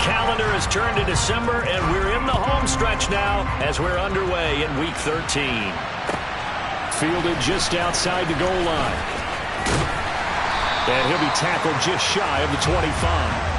calendar has turned to December, and we're in the home stretch now as we're underway in Week 13. Fielded just outside the goal line. And he'll be tackled just shy of the 25.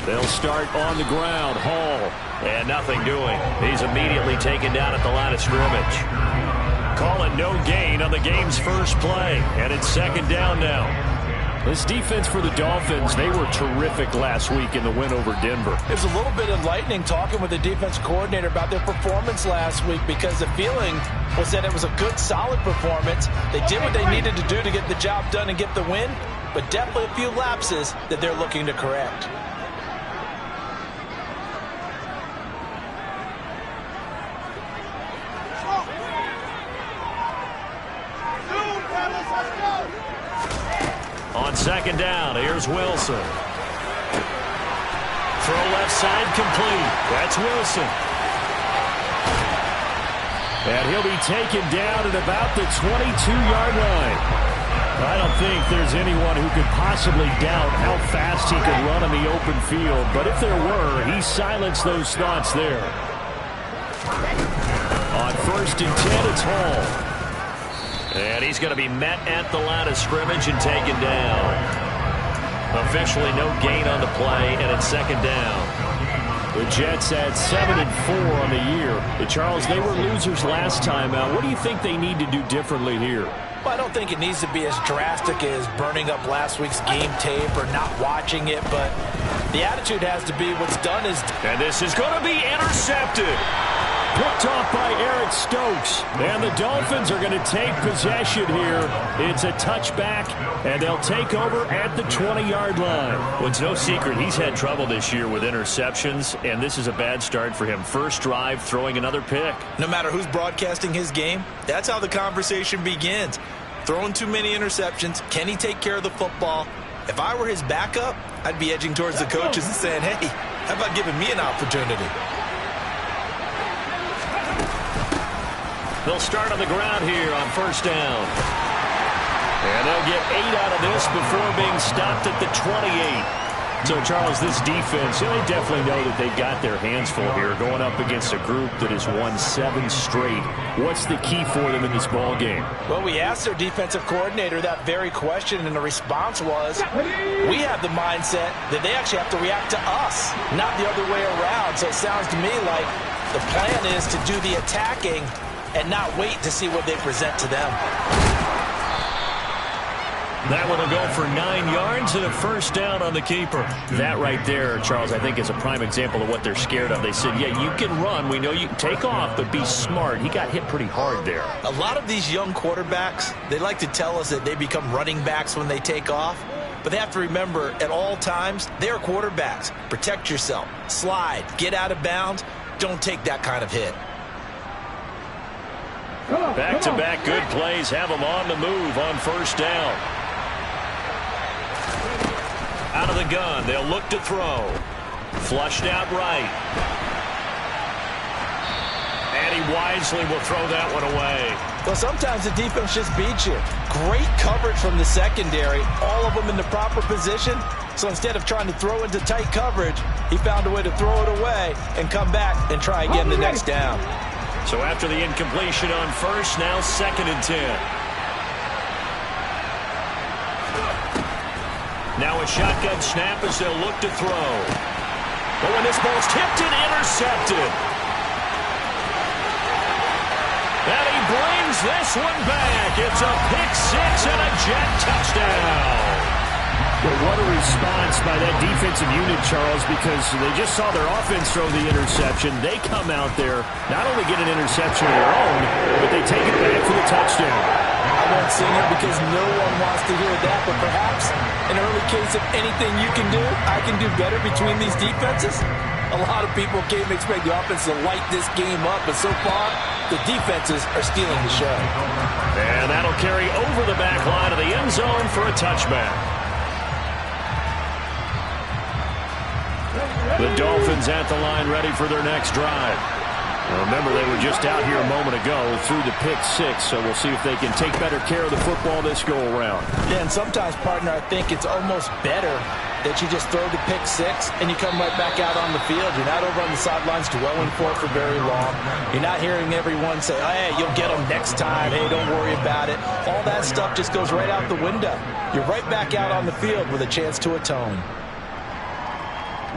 They'll start on the ground. Hall. And nothing doing. He's immediately taken down at the line of scrimmage. Calling no gain on the game's first play. And it's second down now. This defense for the Dolphins, they were terrific last week in the win over Denver. It was a little bit enlightening talking with the defense coordinator about their performance last week, because the feeling was that it was a good, solid performance. They did what they needed to do to get the job done and get the win, but definitely a few lapses that they're looking to correct. On second down, here's Wilson. Throw left side complete. That's Wilson. And he'll be taken down at about the 22-yard line. I don't think there's anyone who could possibly doubt how fast he could run on the open field. But if there were, he silenced those thoughts there. On 1st and 10, it's Hall. And he's going to be met at the line of scrimmage and taken down. Officially no gain on the play, and it's second down. The Jets at 7-4 on the year. Charles, they were losers last time out. What do you think they need to do differently here? Well, I don't think it needs to be as drastic as burning up last week's game tape or not watching it, but the attitude has to be what's done is... And this is going to be intercepted. Picked off by Eric Stokes. And the Dolphins are going to take possession here. It's a touchback, and they'll take over at the 20-yard line. Well, it's no secret he's had trouble this year with interceptions, and this is a bad start for him. First drive, throwing another pick. No matter who's broadcasting his game, that's how the conversation begins. Throwing too many interceptions. Can he take care of the football? If I were his backup, I'd be edging towards the coaches and saying, hey, how about giving me an opportunity? They'll start on the ground here on first down. And they'll get 8 out of this before being stopped at the 28. So, Charles, this defense, they definitely know that they've got their hands full here going up against a group that has won 7 straight. What's the key for them in this ball game? Well, we asked their defensive coordinator that very question, and the response was, we have the mindset that they actually have to react to us, not the other way around. So it sounds to me like the plan is to do the attacking and not wait to see what they present to them. That one will go for 9 yards and a first down on the keeper. That right there, Charles, I think is a prime example of what they're scared of. They said, yeah, you can run. We know you can take off, but be smart. He got hit pretty hard there. A lot of these young quarterbacks, they like to tell us that they become running backs when they take off. But they have to remember, at all times, they're quarterbacks. Protect yourself. Slide. Get out of bounds. Don't take that kind of hit. Back-to-back good plays have them on the move on first down. Out of the gun, they'll look to throw. Flushed out right. And he wisely will throw that one away. Well, sometimes the defense just beats you. Great coverage from the secondary. All of them in the proper position. So instead of trying to throw into tight coverage, he found a way to throw it away and come back and try again the next down. So after the incompletion on first, now 2nd and 10. Now a shotgun snap as they'll look to throw. Oh, and this ball's tipped and intercepted. And he brings this one back. It's a pick six and a Jet touchdown. Well, what a response by that defensive unit, Charles, because they just saw their offense throw the interception. They come out there, not only get an interception of their own, but they take it back for the touchdown. I won't sing it because no one wants to hear that, but perhaps an early case of anything you can do, I can do better between these defenses. A lot of people came to expect the offense to light this game up, but so far, the defenses are stealing the show. And that'll carry over the back line of the end zone for a touchback. The Dolphins at the line ready for their next drive. Now remember, they were just out here a moment ago through the pick six, so we'll see if they can take better care of the football this go-around. Yeah, and sometimes, partner, I think it's almost better that you just throw the pick six and you come right back out on the field. You're not over on the sidelines dwelling for it for very long. You're not hearing everyone say, oh, hey, you'll get them next time. Hey, don't worry about it. All that stuff just goes right out the window. You're right back out on the field with a chance to atone.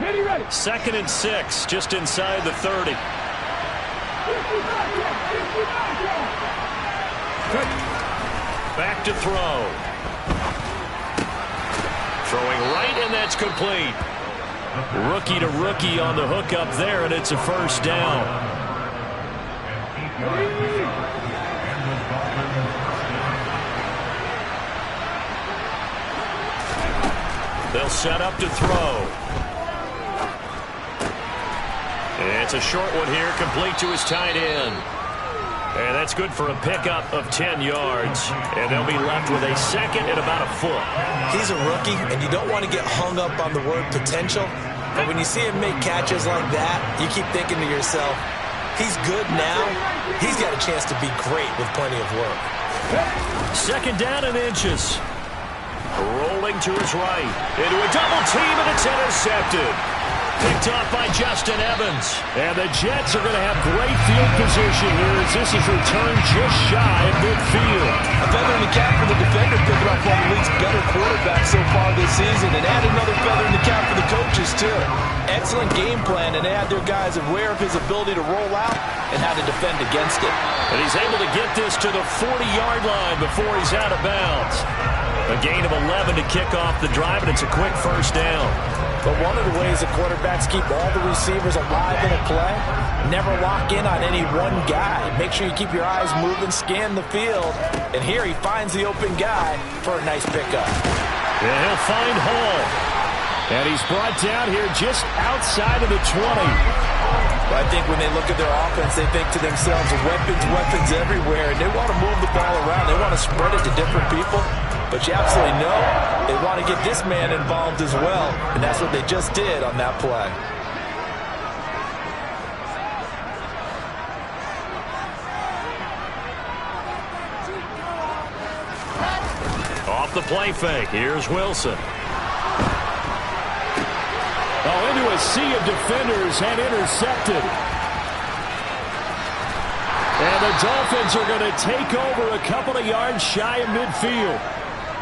Ready. 2nd and 6, just inside the 30. Back to throw. Throwing right, and that's complete. Rookie to rookie on the hook up there, and it's a first down. They'll set up to throw. It's a short one here, complete to his tight end. And that's good for a pickup of 10 yards. And they'll be left with a second and about a foot. He's a rookie, and you don't want to get hung up on the word potential. But when you see him make catches like that, you keep thinking to yourself, he's good now. He's got a chance to be great with plenty of work. 2nd down and inches. Rolling to his right. Into a double team, and it's intercepted. Picked off by Justin Evans. And the Jets are going to have great field position here as this is returned just shy of midfield. A feather in the cap for the defender, picking up one of the league's better quarterbacks so far this season, and add another feather in the cap for the coaches, too. Excellent game plan, and they had their guys aware of his ability to roll out and how to defend against it. And he's able to get this to the 40-yard line before he's out of bounds. A gain of 11 to kick off the drive, and it's a quick first down. But one of the ways the quarterbacks keep all the receivers alive in a play, never lock in on any one guy. Make sure you keep your eyes moving, scan the field. And here he finds the open guy for a nice pickup. And he'll find Hall. And he's brought down here just outside of the 20. Well, I think when they look at their offense, they think to themselves, weapons everywhere. And they want to move the ball around. They want to spread it to different people. But you absolutely know they want to get this man involved as well. And that's what they just did on that play. Off the play fake. Here's Wilson. Oh, into a sea of defenders and intercepted. And the Dolphins are going to take over a couple of yards shy of midfield.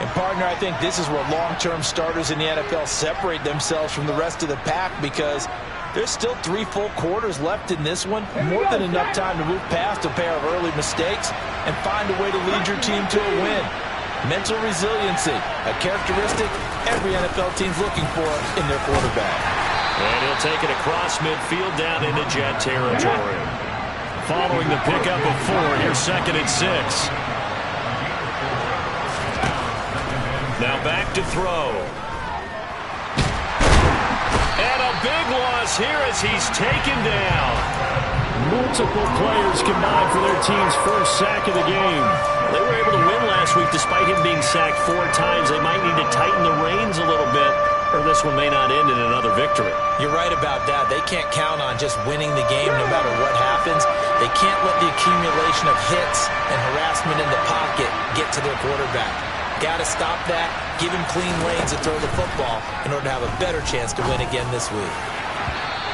And, partner, I think this is where long-term starters in the NFL separate themselves from the rest of the pack because there's still 3 full quarters left in this one. More than enough time to move past a pair of early mistakes and find a way to lead your team to a win. Mental resiliency, a characteristic every NFL team's looking for in their quarterback. And he'll take it across midfield down into Jet territory. Following the pickup of 4, here's 2nd and 6. Now back to throw. And a big loss here as he's taken down. Multiple players combined for their team's first sack of the game. They were able to win last week despite him being sacked 4 times. They might need to tighten the reins a little bit, or this one may not end in another victory. You're right about that. They can't count on just winning the game no matter what happens. They can't let the accumulation of hits and harassment in the pocket get to their quarterback. Got to stop that, give him clean lanes to throw the football in order to have a better chance to win again this week.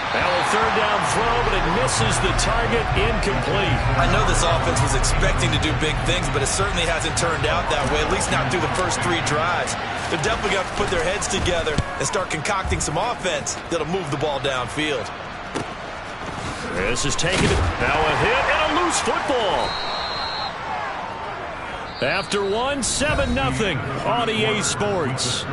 Now a 3rd down throw, but it misses the target, incomplete. I know this offense was expecting to do big things, but it certainly hasn't turned out that way, at least not through the first 3 drives. They're definitely going to have to put their heads together and start concocting some offense that'll move the ball downfield. This is taking it. Now a hit and a loose football. After 1, 7-0 on EA Sports.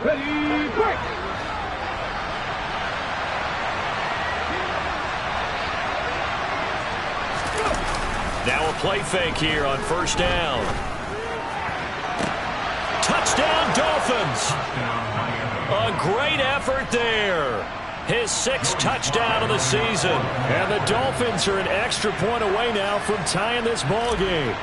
Ready, break! Now a play fake here on first down. Touchdown, Dolphins. A great effort there. His 6th touchdown of the season. And the Dolphins are an extra point away now from tying this ball game.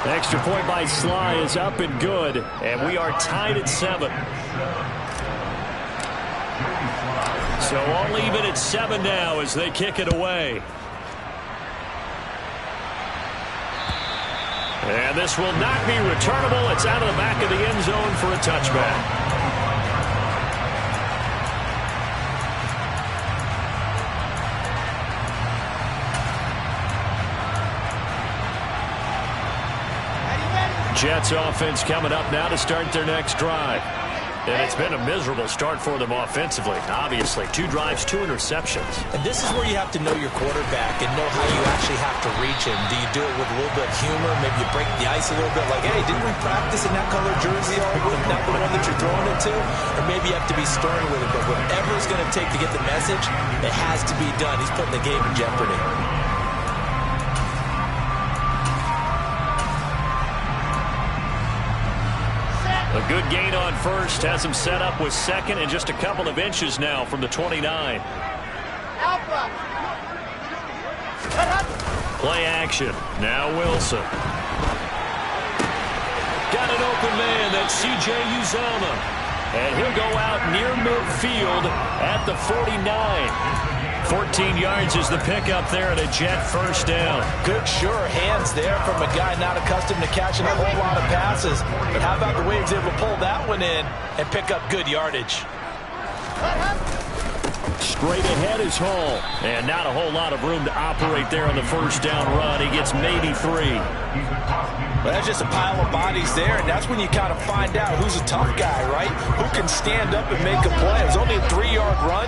Extra point by Sly is up and good. And we are tied at 7. So all even at 7 now as they kick it away. And this will not be returnable. It's out of the back of the end zone for a touchback. Jets offense coming up now to start their next drive. And it's been a miserable start for them offensively. Obviously, 2 drives, 2 interceptions. And this is where you have to know your quarterback and know how you actually have to reach him. Do you do it with a little bit of humor? Maybe you break the ice a little bit like, hey, didn't we practice in that color jersey all week, not the one that you're throwing it to? Or maybe you have to be stern with him. But whatever it's going to take to get the message, it has to be done. He's putting the game in jeopardy. A good gain on first has him set up with 2nd and just a couple of inches now from the 29. Play action. Now Wilson. Got an open man. That's C.J. Uzomah. And he'll go out near midfield at the 49. 14 yards is the pickup there at a Jet first down. Good, sure hands there from a guy not accustomed to catching a whole lot of passes. But how about the way he's able to pull that one in and pick up good yardage? Straight ahead is Hall. And not a whole lot of room to operate there on the first down run. He gets maybe 3. But that's just a pile of bodies there, and that's when you kind of find out who's a tough guy, right? Who can stand up and make a play. It was only a 3-yard run.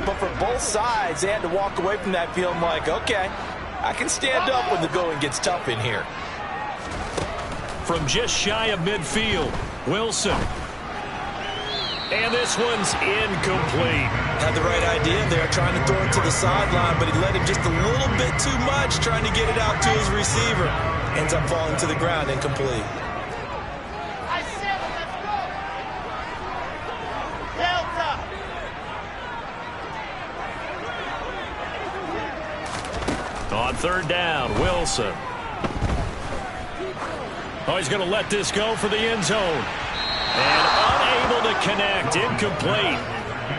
But for both sides, they had to walk away from that feeling like, okay, I can stand up when the going gets tough in here. From just shy of midfield, Wilson. And this one's incomplete. Had the right idea there, trying to throw it to the sideline, but he let him just a little bit too much, trying to get it out to his receiver. Ends up falling to the ground, incomplete. On third down, Wilson. Oh, he's going to let this go for the end zone. And unable to connect, incomplete.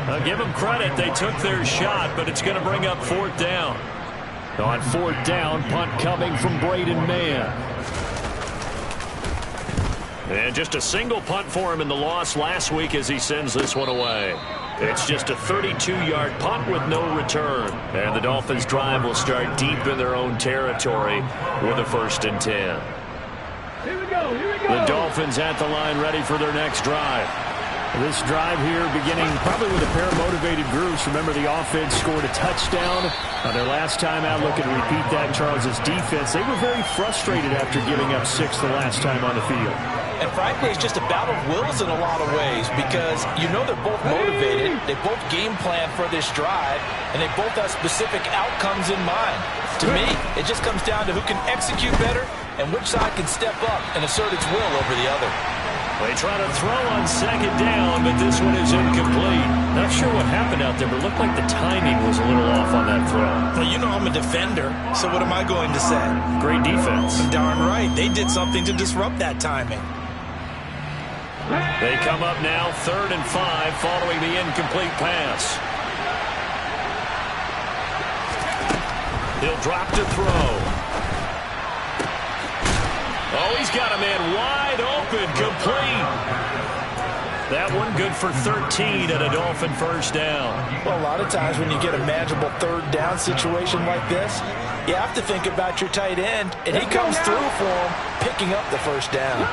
I'll give them credit, they took their shot, but it's going to bring up 4th down. On 4th down, punt coming from Braden Mann. And just a single punt for him in the loss last week as he sends this one away. It's just a 32-yard punt with no return. And the Dolphins' drive will start deep in their own territory with a 1st and 10. Here we go. The Dolphins at the line ready for their next drive. This drive here beginning probably with a pair of motivated groups. Remember, the offense scored a touchdown on their last time out. Looking to repeat that. Charles' defense, they were very frustrated after giving up 6 the last time on the field. And frankly, it's just a battle of wills in a lot of ways because you know they're both motivated, they both game plan for this drive, and they both have specific outcomes in mind. To me, it just comes down to who can execute better and which side can step up and assert its will over the other. They try to throw on 2nd down, but this one is incomplete. Not sure what happened out there, but it looked like the timing was a little off on that throw. Well, you know I'm a defender, so what am I going to say? Great defense. Darn right. They did something to disrupt that timing. They come up now 3rd and 5 following the incomplete pass. He'll drop to throw. Oh, he's got a man wide open, complete. That one good for 13 at a Dolphin first down. Well, a lot of times when you get a manageable 3rd down situation like this, you have to think about your tight end, and he comes through for him, picking up the first down.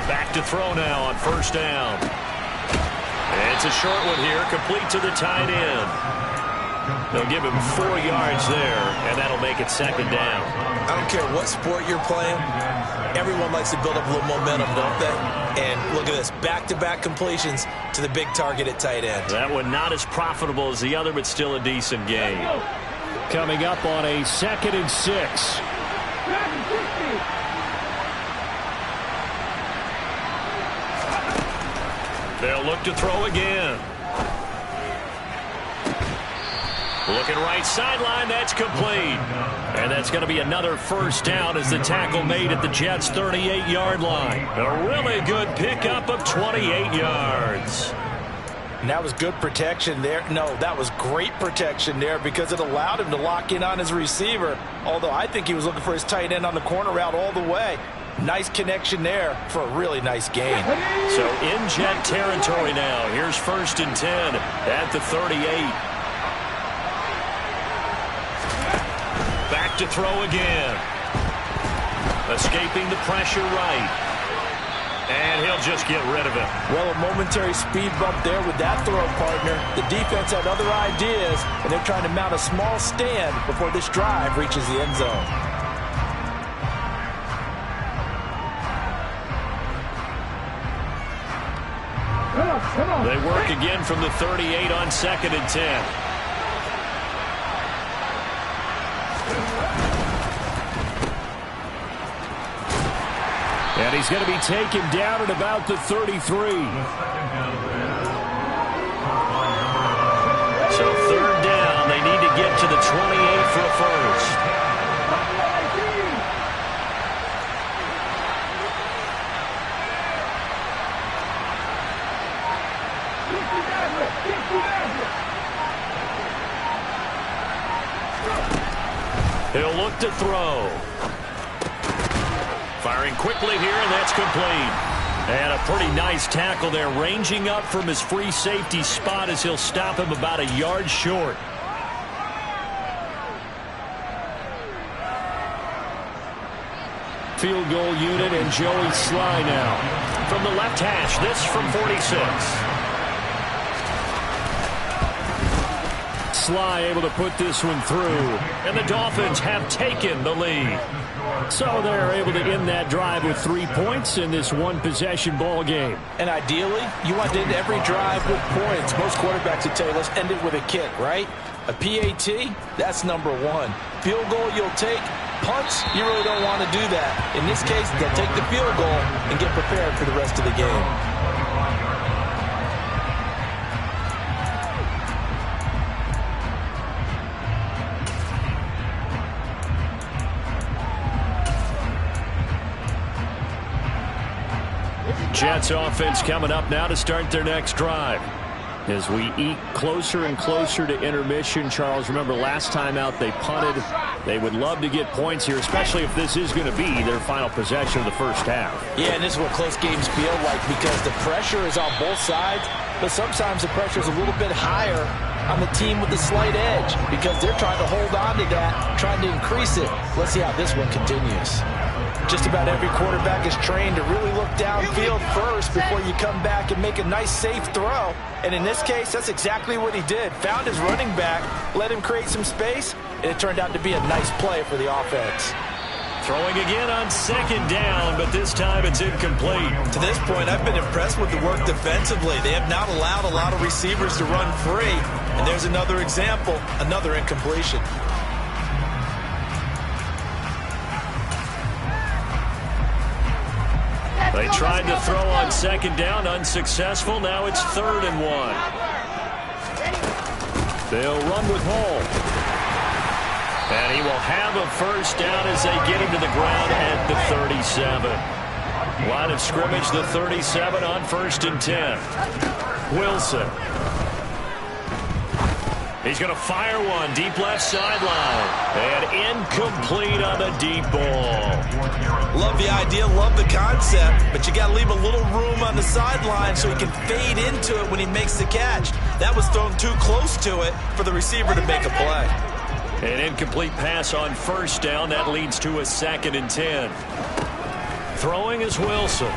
Back to throw now on first down. And it's a short one here, complete to the tight end. They'll give him 4 yards there, and that'll make it 2nd down. I don't care what sport you're playing. Everyone likes to build up a little momentum, don't they? And look at this, back-to-back completions to the big target at tight end. That one not as profitable as the other, but still a decent game. Coming up on a 2nd and 6. They'll look to throw again. Looking right sideline, that's complete. And that's going to be another first down as the tackle made at the Jets' 38-yard line. A really good pickup of 28 yards. And that was good protection there. No, that was great protection there because it allowed him to lock in on his receiver. Although I think he was looking for his tight end on the corner route all the way. Nice connection there for a really nice gain. So in Jet territory now. Here's 1st and 10 at the 38. Back to throw again. Escaping the pressure right. And he'll just get rid of it. Well, a momentary speed bump there with that throw, partner. The defense had other ideas, and they're trying to mount a small stand before this drive reaches the end zone. They work again from the 38 on 2nd and 10. And he's going to be taken down at about the 33. So 3rd down. They need to get to the 28 for a first. He'll look to throw. Firing quickly here, and that's complete. And a pretty nice tackle there, ranging up from his free safety spot as he'll stop him about a yard short. Field goal unit and Joey Sly now. From the left hash, this from 46. Sly able to put this one through. And the Dolphins have taken the lead. So they're able to end that drive with 3 points in this one-possession ball game. And ideally, you want to end every drive with points. Most quarterbacks would tell you, let's end it with a kick, right? A PAT, that's number 1. Field goal you'll take. Punts, you really don't want to do that. In this case, they'll take the field goal and get prepared for the rest of the game. Jets offense coming up now to start their next drive. As we eke closer and closer to intermission, Charles, remember last time out they punted. They would love to get points here, especially if this is going to be their final possession of the first half. Yeah, and this is what close games feel like because the pressure is on both sides, but sometimes the pressure is a little bit higher on the team with the slight edge because they're trying to hold on to that, trying to increase it. Let's see how this one continues. Just about every quarterback is trained to really look downfield first before you come back and make a nice, safe throw. And in this case, that's exactly what he did. Found his running back, let him create some space, and it turned out to be a nice play for the offense. Throwing again on 2nd down, but this time it's incomplete. To this point, I've been impressed with the work defensively. They have not allowed a lot of receivers to run free. And there's another example, another incompletion. They tried to throw on 2nd down, unsuccessful. Now it's 3rd and 1. They'll run with Hall. And he will have a first down as they get him to the ground at the 37. Line of scrimmage, the 37 on 1st and 10. Wilson. He's going to fire one deep left sideline. And incomplete on the deep ball. Love the idea, love the concept, but you got to leave a little room on the sideline so he can fade into it when he makes the catch. That was thrown too close to it for the receiver to make a play. An incomplete pass on 1st down. That leads to a 2nd and 10. Throwing is Wilson.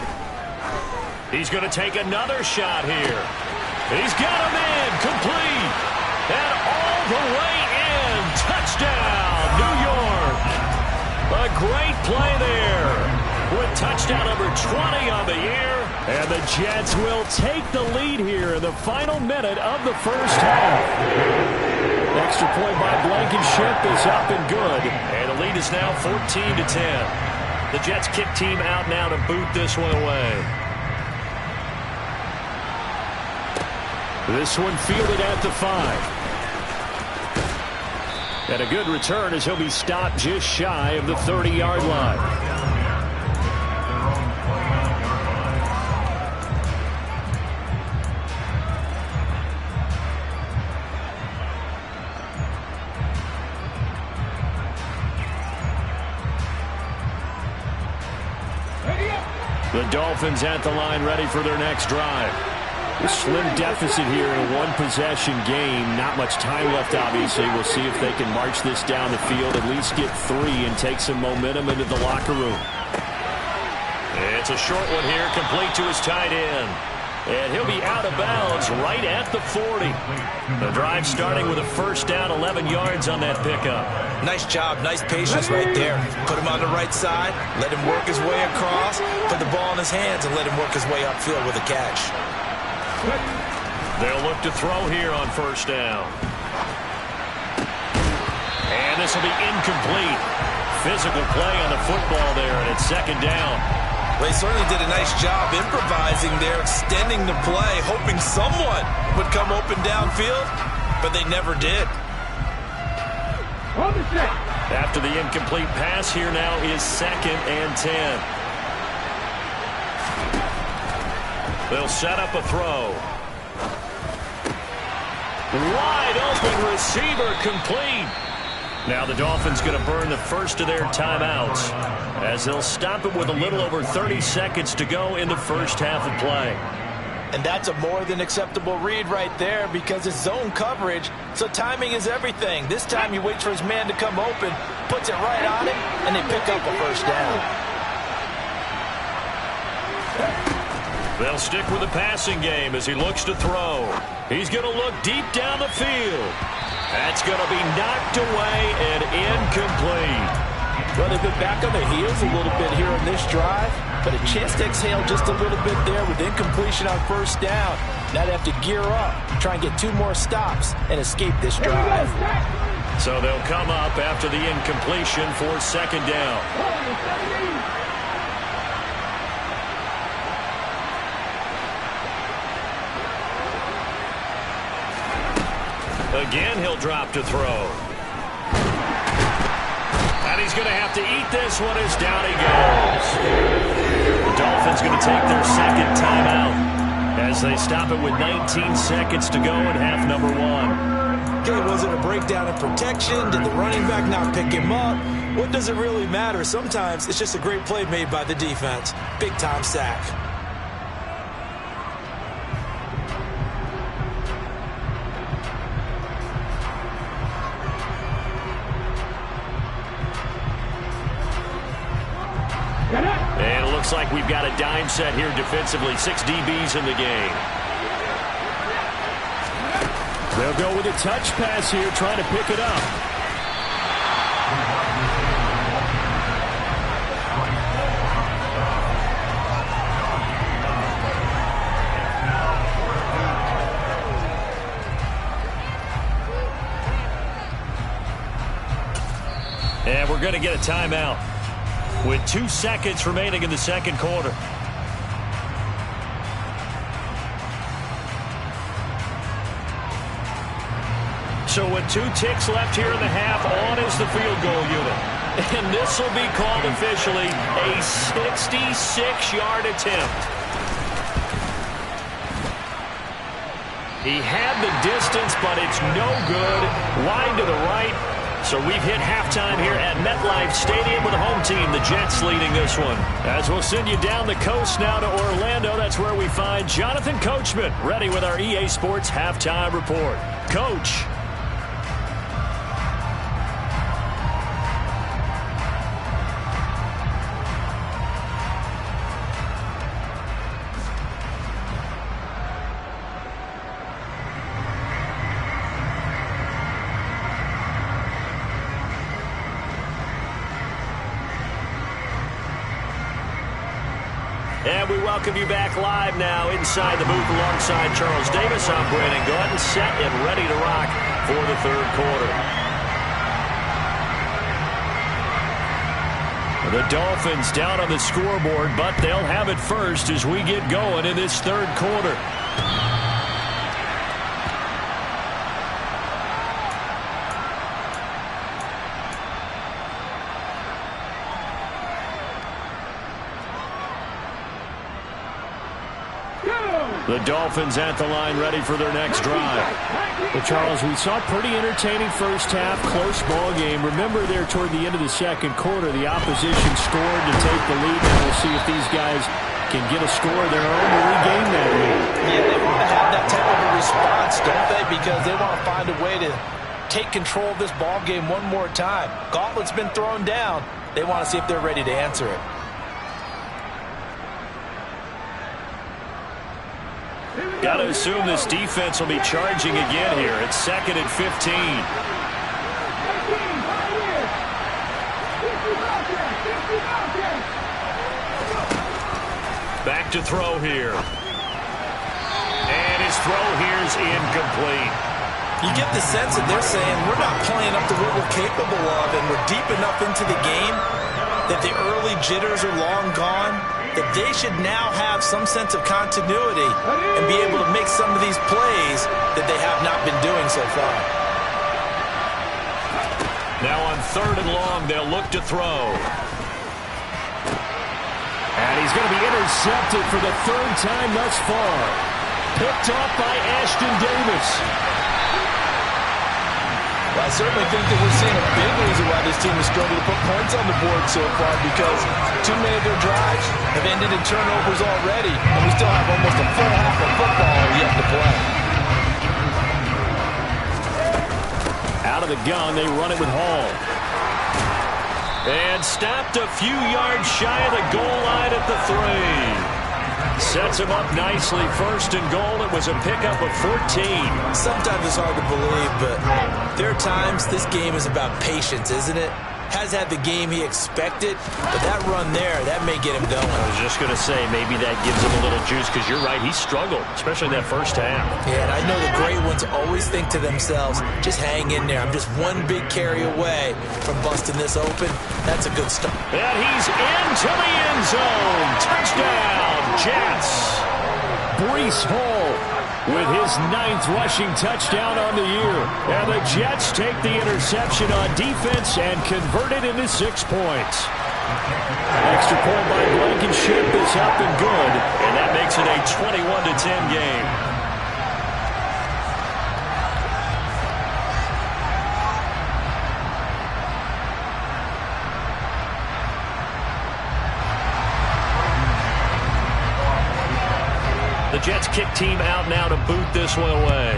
He's going to take another shot here. He's got him in. Complete. And all the way in. Touchdown, New York. A great play there with touchdown number 20 on the year. And the Jets will take the lead here in the final minute of the first half. Extra point by Blankenship is up and good. And the lead is now 14-10. The Jets kick team out now to boot this one away. This one fielded at the 5. And a good return as he'll be stopped just shy of the 30-yard line. The Dolphins at the line ready for their next drive. A slim deficit here in a one-possession game. Not much time left, obviously. We'll see if they can march this down the field, at least get 3, and take some momentum into the locker room. It's a short one here, complete to his tight end. And he'll be out of bounds right at the 40. The drive starting with a first down, 11 yards on that pickup. Nice job, nice patience right there. Put him on the right side, let him work his way across, put the ball in his hands, and let him work his way upfield with a catch. They'll look to throw here on first down. And this will be incomplete. Physical play on the football there, and it's second down. Well, he certainly did a nice job improvising there, extending the play, hoping someone would come open downfield, but they never did. After the incomplete pass, here now is 2nd and 10. They'll set up a throw. Wide open receiver, complete. Now the Dolphins going to burn the first of their timeouts as they'll stop it with a little over 30 seconds to go in the first half of play. And that's a more than acceptable read right there because it's zone coverage, so timing is everything. This time he waits for his man to come open, puts it right on him, and they pick up a first down. They'll stick with the passing game as he looks to throw. He's going to look deep down the field. That's going to be knocked away and incomplete. Well, they've been back on their heels a little bit here on this drive, but a chance to exhale just a little bit there with incompletion on first down. Now they have to gear up, try and get 2 more stops, and escape this drive. So they'll come up after the incompletion for second down. Again, he'll drop to throw. And he's going to have to eat this one as down he goes. The Dolphins going to take their second timeout as they stop it with 19 seconds to go in half number 1. Okay, was it a breakdown in protection? Did the running back not pick him up? What does it really matter? Sometimes it's just a great play made by the defense. Big-time sack. And it looks like we've got a dime set here defensively. 6 DBs in the game. They'll go with a touch pass here, trying to pick it up. And we're going to get a timeout with 2 seconds remaining in the second quarter. So with 2 ticks left here in the half, on is the field goal unit. And this will be called officially a 66-yard attempt. He had the distance, but it's no good. Wide to the right. So we've hit halftime here at MetLife Stadium with the home team, the Jets, leading this one. As we'll send you down the coast now to Orlando, that's where we find Jonathan Coachman, ready with our EA Sports halftime report. Coach. welcome you back live now inside the booth alongside Charles Davis. I'm Brandon Gaudin, set and ready to rock for the third quarter. The Dolphins down on the scoreboard, but they'll have it first as we get going in this third quarter. The Dolphins at the line ready for their next drive. Well, Charles, we saw a pretty entertaining first half, close ball game. Remember there toward the end of the second quarter, the opposition scored to take the lead. Now we'll see if these guys can get a score of their own to regain that lead. Yeah, they want to have that type of a response, don't they? Because they want to find a way to take control of this ball game one more time. Gauntlet's been thrown down. They want to see if they're ready to answer it. Got to assume this defense will be charging again here. It's 2nd and 15. Back to throw here. And his throw here's incomplete. You get the sense that they're saying we're not playing up to what we're capable of, and we're deep enough into the game that the early jitters are long gone, that they should now have some sense of continuity and be able to make some of these plays that they have not been doing so far. Now on 3rd and long, they'll look to throw. And he's going to be intercepted for the 3rd time thus far. Picked off by Ashtyn Davis. Well, I certainly think that we're seeing a big reason why this team has struggled to put points on the board so far, because too many of their drives have ended in turnovers already, and we still have almost a full half of football yet to play. Out of the gun, they run it with Hall. And stopped a few yards shy of the goal line at the 3. Sets him up nicely. 1st and goal. It was a pickup of 14. Sometimes it's hard to believe, but there are times this game is about patience, isn't it? Has had the game he expected, but that run there, that may get him going. I was just going to say, maybe that gives him a little juice, because you're right, he struggled, especially in that first half. Yeah, and I know the great ones always think to themselves, just hang in there. I'm just one big carry away from busting this open. That's a good start. And he's into the end zone. Touchdown, Jets. Breece Hall with his 9th rushing touchdown on the year. And the Jets take the interception on defense and convert it into 6 points. Extra point by Blankenship is up and good. And that makes it a 21-10 game. The Jets kick team out now to boot this one away.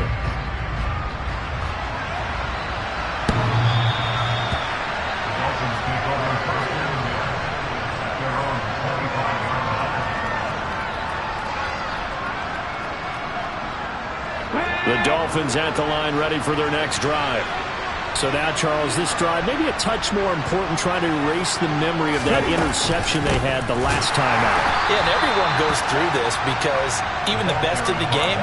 The Dolphins at the line ready for their next drive. So now, Charles, this drive maybe a touch more important, trying to erase the memory of that interception they had the last time out. Yeah, and everyone goes through this, because even the best of the game,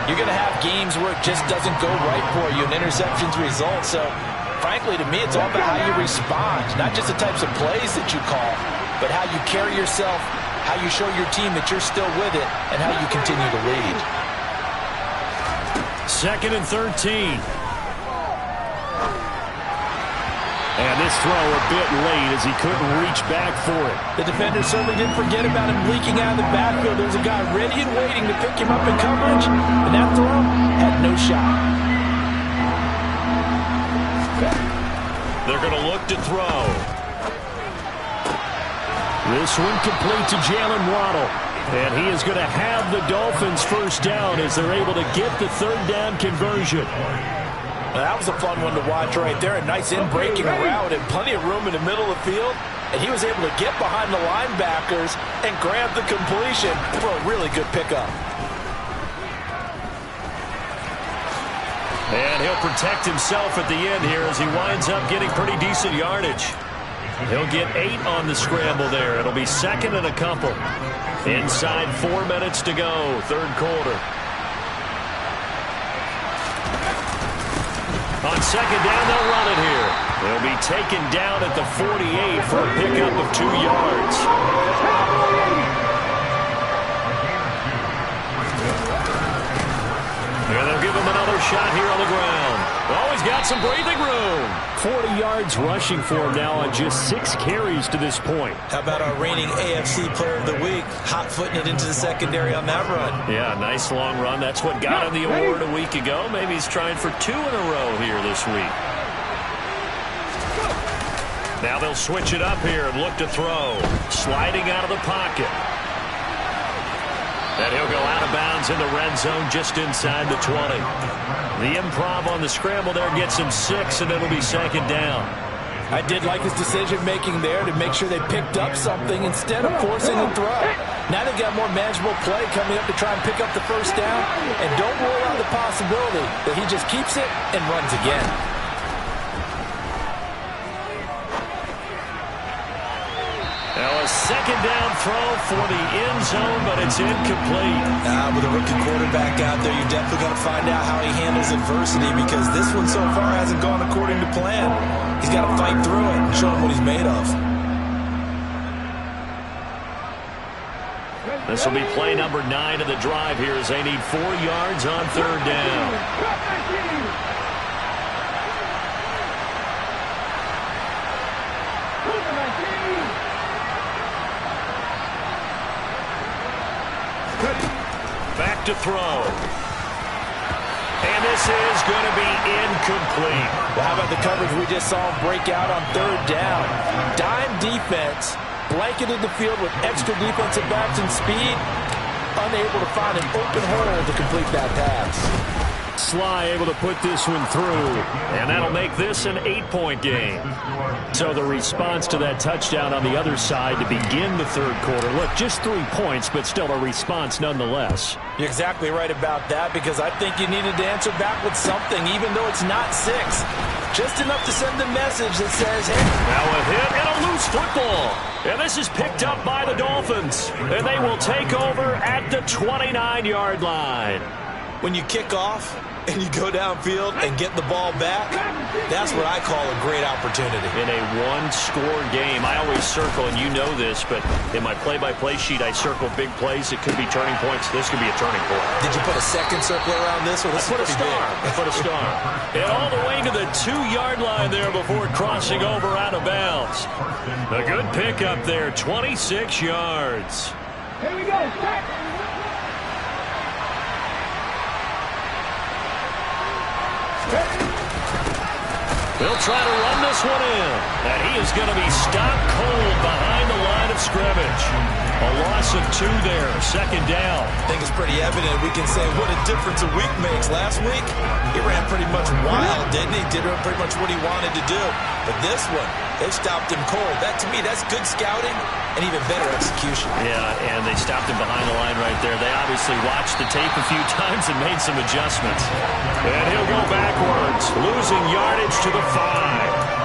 you're going to have games where it just doesn't go right for you, and interceptions result. So, frankly, to me, it's all about how you respond, not just the types of plays that you call, but how you carry yourself, how you show your team that you're still with it, and how you continue to lead. 2nd and 13. And this throw a bit late as he couldn't reach back for it. The defender certainly didn't forget about him leaking out of the backfield. There was a guy ready and waiting to pick him up in coverage, and that throw had no shot. They're going to look to throw. This one complete to Jalen Waddle. And he is going to have the Dolphins first down as they're able to get the 3rd down conversion. Now, that was a fun one to watch right there. A nice in-breaking route and plenty of room in the middle of the field. And he was able to get behind the linebackers and grab the completion for a really good pickup. And he'll protect himself at the end here as he winds up getting pretty decent yardage. He'll get 8 on the scramble there. It'll be second and a couple. Inside 4 minutes to go, third quarter. On second down, they'll run it here. They'll be taken down at the 48 for a pickup of 2 yards. And they'll give him another shot here on the ground. Oh, he's got some breathing room. 40 yards rushing for him now on just 6 carries to this point. How about our reigning AFC Player of the Week, hot-footing it into the secondary on that run? Yeah, nice long run. That's what got him the award a week ago. Maybe he's trying for 2 in a row here this week. Now they'll switch it up here and look to throw. Sliding out of the pocket. And he'll go out of bounds in the red zone just inside the 20. The improv on the scramble there gets him 6, and it'll be second down. I did like his decision-making there to make sure they picked up something instead of forcing the throw. Now they've got more manageable play coming up to try and pick up the first down, and don't rule out the possibility that he just keeps it and runs again. Now a second down throw for the end zone, but it's incomplete. With a rookie quarterback out there, you're definitely going to find out how he handles adversity, because this one so far hasn't gone according to plan. He's got to fight through it and show him what he's made of. This will be play number 9 of the drive here as they need 4 yards on third down. Back to throw. And this is going to be incomplete. Well, how about the coverage we just saw him break out on third down? Dime defense, blanketed the field with extra defensive backs and speed, unable to find an open hole to complete that pass. Sly able to put this one through. And that'll make this an 8-point game. So the response to that touchdown on the other side to begin the third quarter. Look, just 3 points, but still a response nonetheless. You're exactly right about that, because I think you needed to answer back with something, even though it's not 6. Just enough to send a message that says, hey. Now a hit and a loose football. And this is picked up by the Dolphins. And they will take over at the 29-yard line. When you kick off and you go downfield and get the ball back, that's what I call a great opportunity. In a one-score game, I always circle, and you know this, but in my play-by-play sheet, I circle big plays. It could be turning points. This could be a turning point. Did you put a second circle around this one? I put a star. I put a star. And all the way to the 2-yard line there before crossing over out of bounds. A good pickup there, 26 yards. Here we go. They'll try to run this one in. And he is going to be stopped cold behind the line of scrimmage. A loss of 2 there, second down. I think it's pretty evident. We can say what a difference a week makes. Last week, he ran pretty much wild, didn't he? Did pretty much what he wanted to do. But this one, they stopped him cold. That, to me, that's good scouting and even better execution. Yeah, and they stopped him behind the line right there. They obviously watched the tape a few times and made some adjustments. And he'll go backwards, losing yardage to the 5.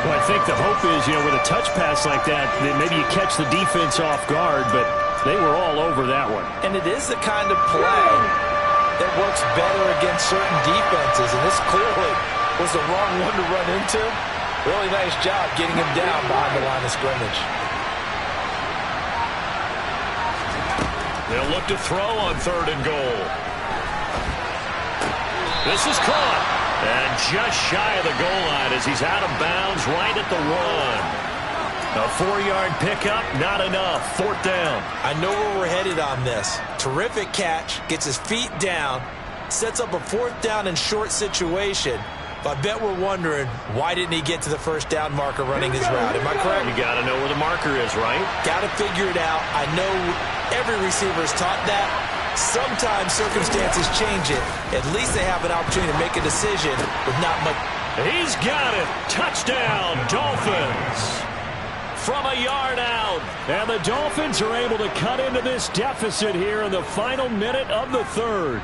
Well, I think the hope is, with a touch pass like that, then maybe you catch the defense off guard, but they were all over that one. And it is the kind of play that works better against certain defenses, and this clearly was the wrong one to run into. Really nice job getting him down behind the line of scrimmage. They'll look to throw on third and goal. This is caught. And just shy of the goal line as he's out of bounds right at the 1. A 4-yard pickup, not enough. Fourth down. I know where we're headed on this. Terrific catch, gets his feet down, sets up a fourth down and short situation. But I bet we're wondering, why didn't he get to the first down marker running his route? Am I correct? You got to know where the marker is, right? Got to figure it out. I know every receiver is taught that. Sometimes circumstances change it. At least they have an opportunity to make a decision with not much. He's got it. Touchdown, Dolphins. From a yard out. And the Dolphins are able to cut into this deficit here in the final minute of the third.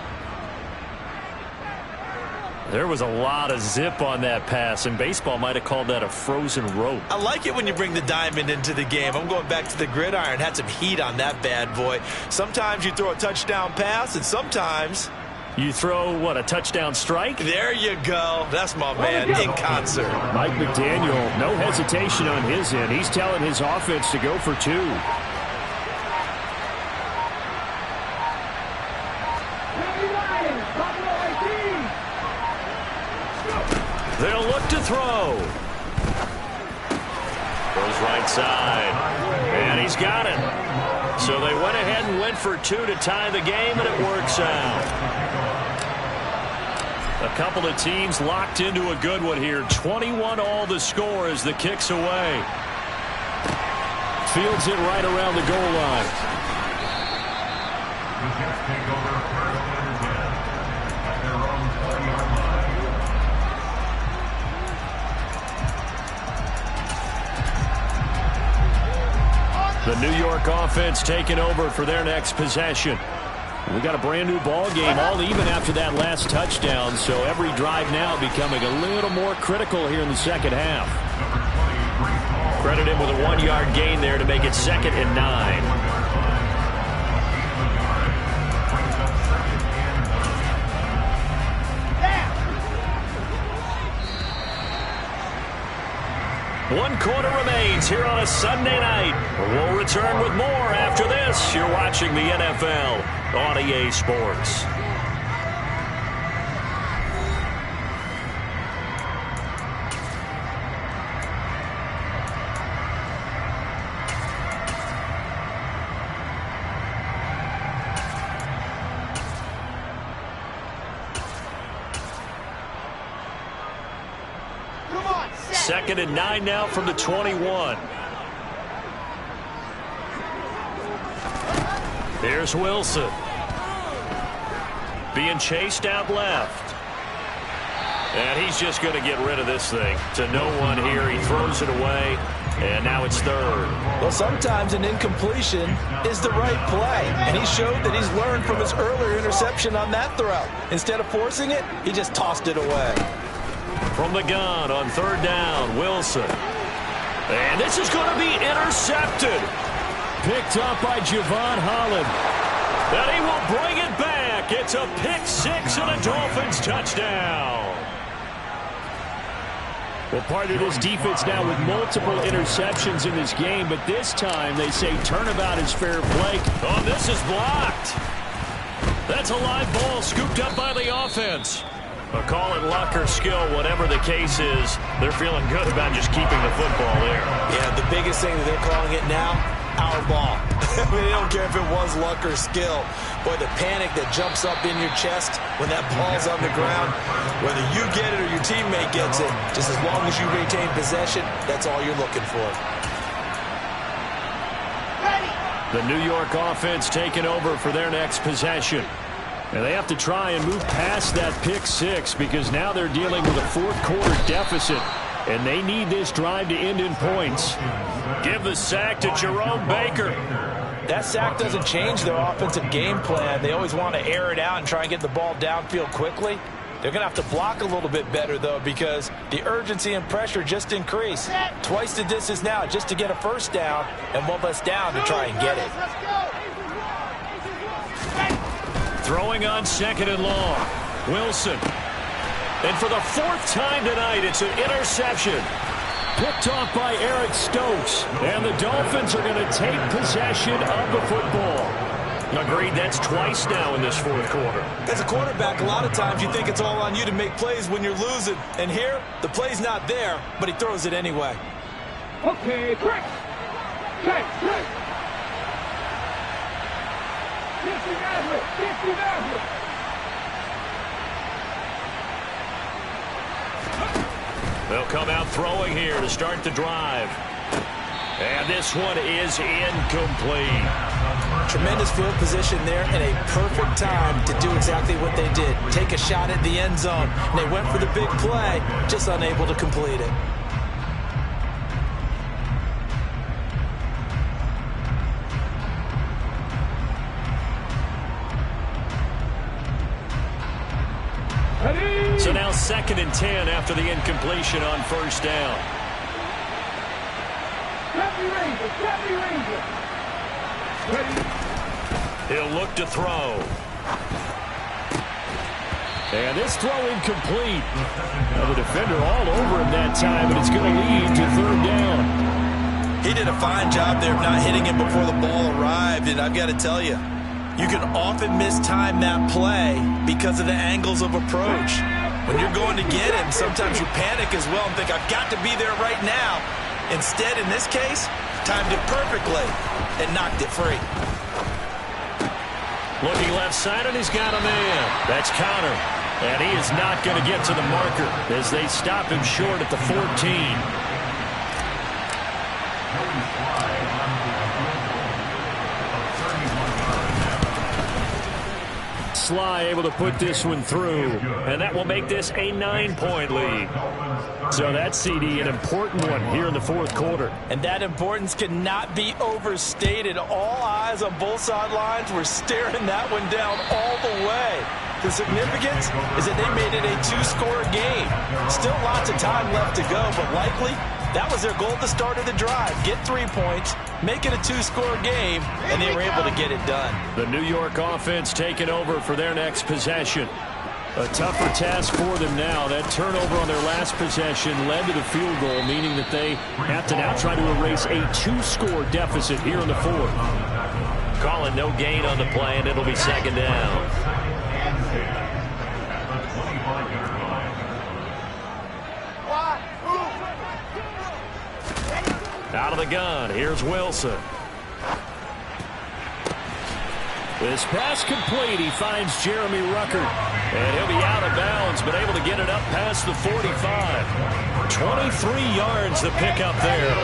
There was a lot of zip on that pass, and baseball might have called that a frozen rope. I like it when you bring the diamond into the game. I'm going back to the gridiron. Had some heat on that bad boy. Sometimes you throw a touchdown pass, and sometimes you throw, what, a touchdown strike? There you go. That's my man in concert. Mike McDaniel, no hesitation on his end. He's telling his offense to go for 2. They'll look to throw. Goes right side. And he's got it. So they went ahead and went for 2 to tie the game, and it works out. A couple of teams locked into a good one here. 21 all the score as the kick's away. Fields it right around the goal line. The New York offense taking over for their next possession. We got a brand new ball game, all even after that last touchdown, so every drive now becoming a little more critical here in the second half. Credit him with a 1-yard gain there to make it 2nd and 9. One quarter remains here on a Sunday night. We'll return with more after this. You're watching the NFL on EA Sports. Second and 9 now from the 21. Here's Wilson. Being chased out left. And he's just going to get rid of this thing. To no one here. He throws it away. And now it's 3rd. Well, sometimes an incompletion is the right play. And he showed that he's learned from his earlier interception on that throw. Instead of forcing it, he just tossed it away. From the gun on 3rd down, Wilson. And this is going to be intercepted. Picked up by Javon Holland. And he will bring it back. It's a pick 6 and a Dolphins touchdown. Well, part of this defense now with multiple interceptions in this game, but this time they say turnabout is fair play. Oh, this is blocked. That's a live ball scooped up by the offense. But call it luck or skill, whatever the case is, they're feeling good about just keeping the football there. Yeah, the biggest thing that they're calling it now, our ball. I mean, they don't care if it was luck or skill. Boy, the panic that jumps up in your chest when that ball's on the ground, whether you get it or your teammate gets it, just as long as you retain possession, that's all you're looking for. The New York offense taking over for their next possession. And they have to try and move past that pick 6 because now they're dealing with a 4th quarter deficit. And they need this drive to end in points. Give the sack to Jerome Baker. That sack doesn't change their offensive game plan. They always want to air it out and try and get the ball downfield quickly. They're going to have to block a little bit better, though, because the urgency and pressure just increase. Twice the distance now just to get a first down and one less down to try and get it. Throwing on 2nd and long. Wilson. And for the 4th time tonight, it's an interception. Picked off by Eric Stokes. And the Dolphins are going to take possession of the football. Agreed, that's twice now in this 4th quarter. As a quarterback, a lot of times you think it's all on you to make plays when you're losing. And here, the play's not there, but he throws it anyway. Okay, quick. Check. They'll come out throwing here to start the drive. And this one is incomplete. Tremendous field position there and a perfect time to do exactly what they did. Take a shot at the end zone. And they went for the big play, just unable to complete it. Ready? So now 2nd and 10 after the incompletion on first down. Cappy Ranger. Ready? He'll look to throw. And this throw incomplete. Now the defender all over him that time, but it's going to lead to 3rd down. He did a fine job there of not hitting him before the ball arrived, and I've got to tell you, you can often mistime that play because of the angles of approach. When you're going to get him, sometimes you panic as well and think, I've got to be there right now. Instead, in this case, timed it perfectly and knocked it free. Looking left side, and he's got a man. That's Connor. And he is not going to get to the marker as they stop him short at the 14. Sly able to put this one through, and that will make this a 9-point lead. So that CD, an important one here in the 4th quarter. And that importance cannot be overstated. All eyes on both sidelines were staring that one down all the way. The significance is that they made it a 2-score game. Still lots of time left to go, but likely that was their goal at the start of the drive. Get 3 points, make it a 2-score game, and they were able to get it done. The New York offense taking over for their next possession. A tougher task for them now. That turnover on their last possession led to the field goal, meaning that they have to now try to erase a 2-score deficit here in the 4th. Calling no gain on the play, and it'll be 2nd down. Out of the gun, here's Wilson. This pass complete. He finds Jeremy Ruckert. And he'll be out of bounds, but able to get it up past the 45. 23 yards to pick up there.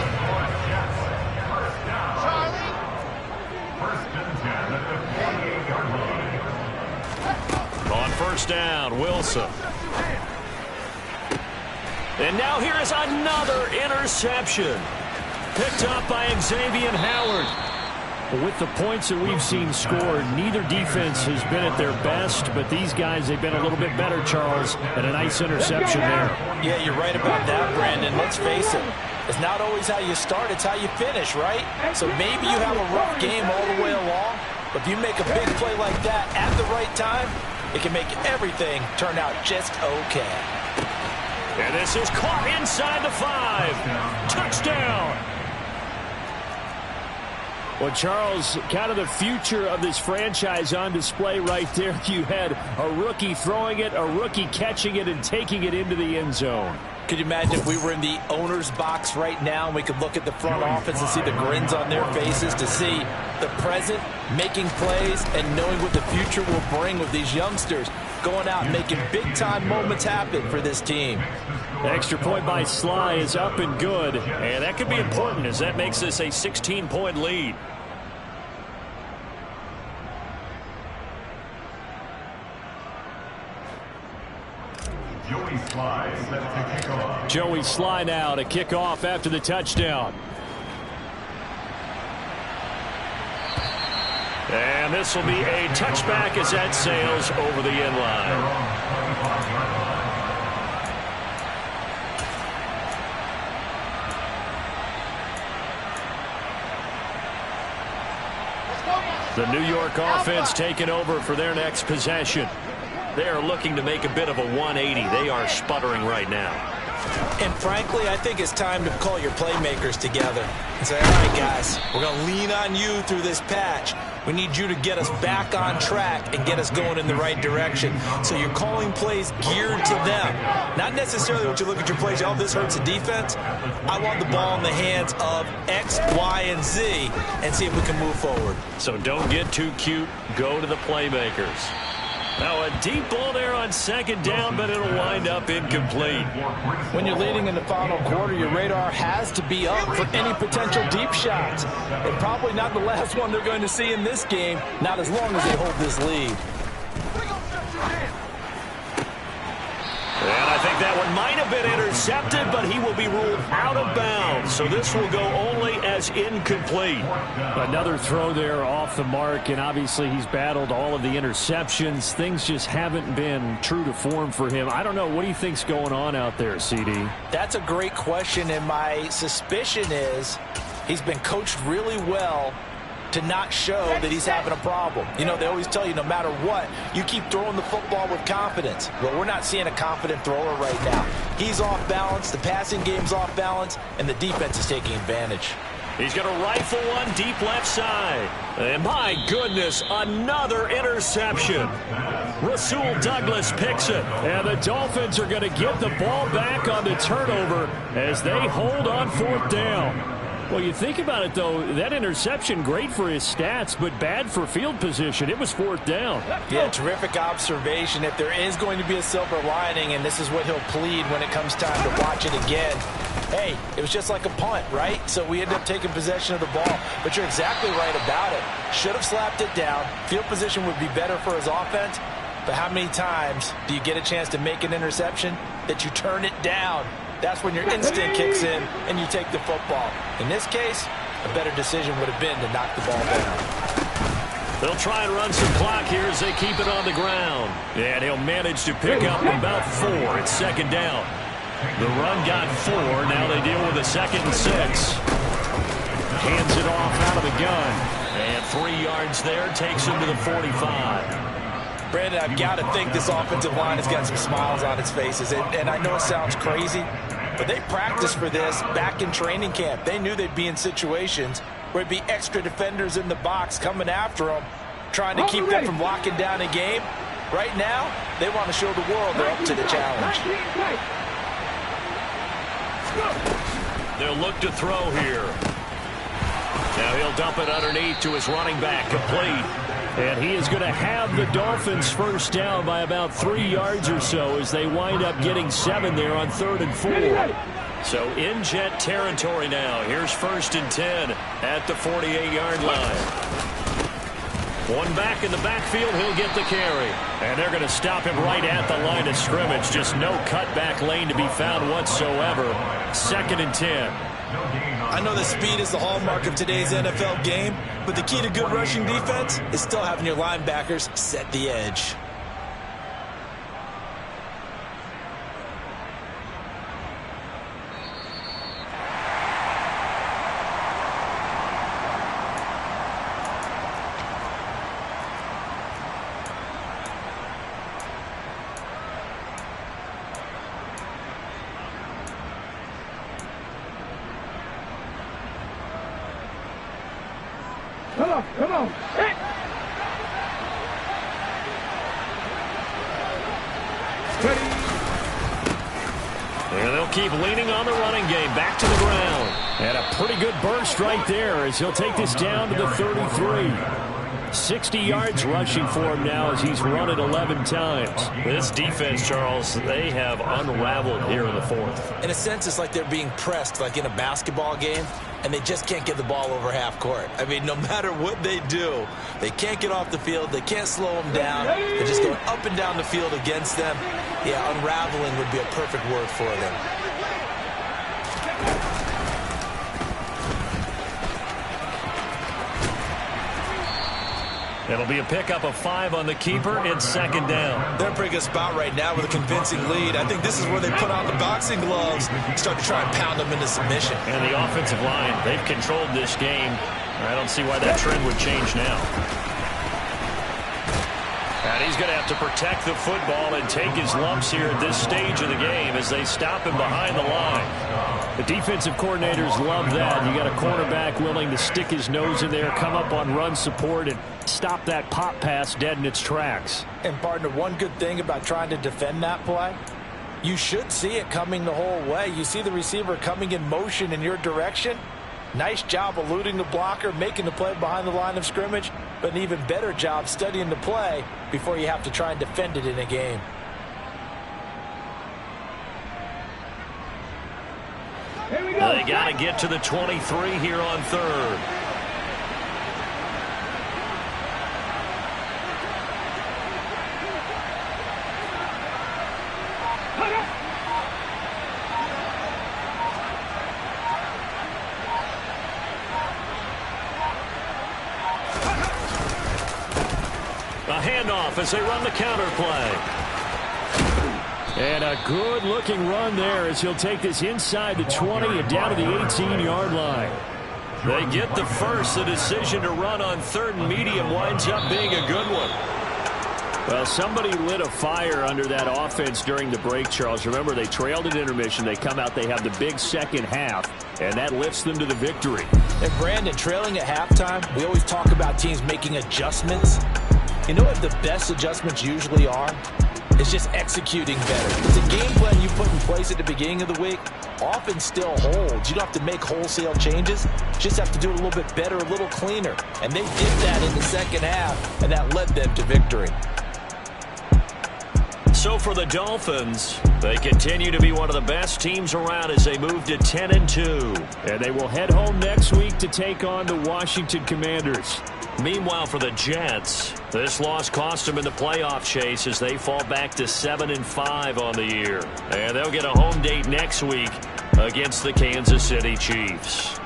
On first down, Wilson. And now here is another interception. Picked up by Xavier Howard. With the points that we've seen scored, neither defense has been at their best, but these guys, they've been a little bit better, Charles, and a nice interception there. Yeah, you're right about that, Brandon. Let's face it. It's not always how you start, it's how you finish, right? So maybe you have a rough game all the way along, but if you make a big play like that at the right time, it can make everything turn out just okay. And this is caught inside the 5. Touchdown. Well, Charles, kind of the future of this franchise on display right there. You had a rookie throwing it, a rookie catching it, and taking it into the end zone. Could you imagine if we were in the owner's box right now and we could look at the front office and see the grins on their faces, to see the present making plays and knowing what the future will bring with these youngsters going out and making big-time moments happen for this team. The extra point by Sly is up and good. And that could be important as that makes this a 16-point lead. Joey Sly now to kick off after the touchdown. And this will be a touchback as that sails over the end line. The New York offense taking over for their next possession. They are looking to make a bit of a 180. They are sputtering right now. And frankly, I think it's time to call your playmakers together and say, all right, guys, we're going to lean on you through this patch. We need you to get us back on track and get us going in the right direction. So you're calling plays geared to them. Not necessarily when you look at your plays, oh, this hurts the defense. I want the ball in the hands of X, Y, and Z and see if we can move forward. So don't get too cute. Go to the playmakers. Now a deep ball there on second down, but it'll wind up incomplete. When you're leading in the final quarter, your radar has to be up for any potential deep shots. And probably not the last one they're going to see in this game, not as long as they hold this lead. And I think that one might have been intercepted, but he will be ruled out of bounds. So this will go only as incomplete. Another throw there off the mark, and obviously he's battled all of the interceptions. Things just haven't been true to form for him. I don't know. What do you think's going on out there, CD? That's a great question, and my suspicion is he's been coached really well to not show that he's having a problem. You know, they always tell you no matter what, you keep throwing the football with confidence. Well, we're not seeing a confident thrower right now. He's off balance, the passing game's off balance, and the defense is taking advantage. He's going to rifle one deep left side. And my goodness, another interception. Rasul Douglas picks it. And the Dolphins are going to get the ball back on the turnover as they hold on 4th down. Well, you think about it, though, that interception, great for his stats, but bad for field position. It was 4th down. Yeah, terrific observation. If there is going to be a silver lining, and this is what he'll plead when it comes time to watch it again, hey, it was just like a punt, right? So we ended up taking possession of the ball. But you're exactly right about it. Should have slapped it down. Field position would be better for his offense. But how many times do you get a chance to make an interception that you turn it down? That's when your instinct kicks in and you take the football. In this case, a better decision would have been to knock the ball down. They'll try and run some clock here as they keep it on the ground. And he'll manage to pick up about 4. It's 2nd down. The run got 4. Now they deal with a 2nd and 6. Hands it off out of the gun. And 3 yards there takes him to the 45. Brandon, I've got to think this offensive line has got some smiles on its faces. And I know it sounds crazy, but they practiced for this back in training camp. They knew they'd be in situations where it'd be extra defenders in the box coming after them, trying to keep them from locking down a game. Right now, they want to show the world they're up to the challenge. They'll look to throw here. Now he'll dump it underneath to his running back, complete. And he is going to have the Dolphins first down by about 3 yards or so as they wind up getting 7 there on 3rd and 4. So in Jet territory now. Here's 1st and 10 at the 48-yard line. One back in the backfield, he'll get the carry. And they're going to stop him right at the line of scrimmage. Just no cutback lane to be found whatsoever. 2nd and 10. I know that speed is the hallmark of today's NFL game, but the key to good rushing defense is still having your linebackers set the edge. Come on. Hey. And they'll keep leaning on the running game. Back to the ground. And a pretty good burst right there as he'll take this down to the 33. 60 yards rushing for him now as he's run it 11 times. This defense, Charles, they have unraveled here in the 4th. In a sense, it's like they're being pressed like in a basketball game, and they just can't get the ball over half court. I mean, no matter what they do, they can't get off the field. They can't slow them down. They're just going up and down the field against them. Yeah, unraveling would be a perfect word for them. It'll be a pickup of 5 on the keeper. It's 2nd down. They're in a pretty good spot right now with a convincing lead. I think this is where they put on the boxing gloves and start to try and pound them into submission. And the offensive line, they've controlled this game. I don't see why that trend would change now. And he's going to have to protect the football and take his lumps here at this stage of the game as they stop him behind the line. The defensive coordinators love that. You got a cornerback willing to stick his nose in there, come up on run support, and stop that pop pass dead in its tracks. And, partner, one good thing about trying to defend that play, you should see it coming the whole way. You see the receiver coming in motion in your direction. Nice job eluding the blocker, making the play behind the line of scrimmage, but an even better job studying the play before you have to try and defend it in a game. They got to get to the 23 here on 3rd. handoff as they run the counter play. And a good-looking run there as he'll take this inside the 20 and down to the 18-yard line. They get the first. The decision to run on 3rd and medium winds up being a good one. Well, somebody lit a fire under that offense during the break, Charles. Remember, they trailed at intermission. They come out, they have the big second half, and that lifts them to the victory. And Brandon, trailing at halftime, we always talk about teams making adjustments. You know what the best adjustments usually are? It's just executing better. It's a game plan you put in place at the beginning of the week often still holds. You don't have to make wholesale changes. You just have to do it a little bit better, a little cleaner. And they did that in the second half, and that led them to victory. So for the Dolphins, they continue to be one of the best teams around as they move to 10-2. And they will head home next week to take on the Washington Commanders. Meanwhile, for the Jets, this loss cost them in the playoff chase as they fall back to 7-5 on the year. And they'll get a home date next week against the Kansas City Chiefs.